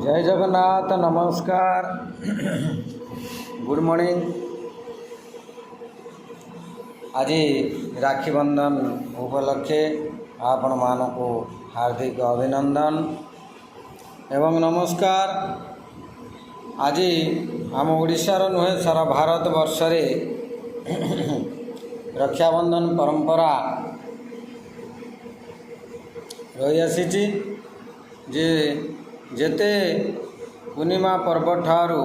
जय जगन्नाथ नमस्कार good morning. आज राखी बंधन उपलक्षे आपण मानक हार्दिक अभिनंदन एवं नमस्कार। आज आम ओडिशार नुहे सारा भारत वर्ष रे रक्षाबंधन परंपरा रही आसी जे जेते पूर्णिमा पर्व ठारू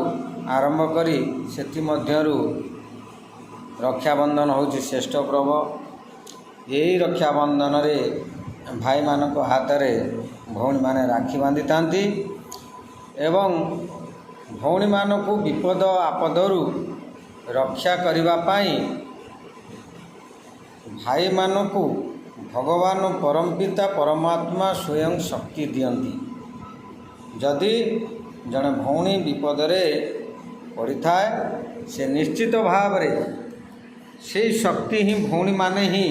आरंभ करी सेति मध्यरु रक्षाबंधन होची श्रेष्ठ पर्व। यही रक्षाबंधन रे भाई मानक हाथ रे भौणी माने राखी बांधि थांती एवं भौणी मानक विपद आपदरु रक्षा करिबा पाई भाई मानक भगवान परमपिता परमात्मा स्वयं शक्ति दियंती। जदि जड़े भौणी विपद रे पड़ी थाए से निश्चित भाव रे से शक्ति ही भौणी माने ही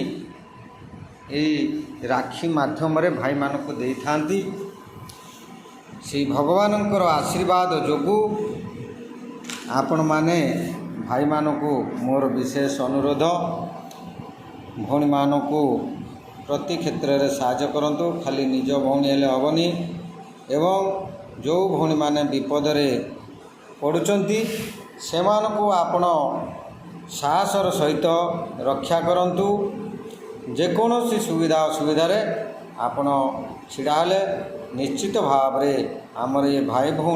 राखी माध्यम रे भाई मानक दे थांती। से भगवानंकर आशीर्वाद जोगु आपण माने भाई मानक मोर विशेष अनुरोध भौणी मानक प्रति क्षेत्र में साहाय्य करंतु। खाली निज भौणी हेले हेबनी एवं जो भौणी माने विपद रे पड़ुचंती सेमानकु आपण साहसर सहित रक्षा करंतु। जेकोसी सुविधा असुविधा रे आपण छिड़ा हेले निश्चित भाव रे आमर ये भाई भौणी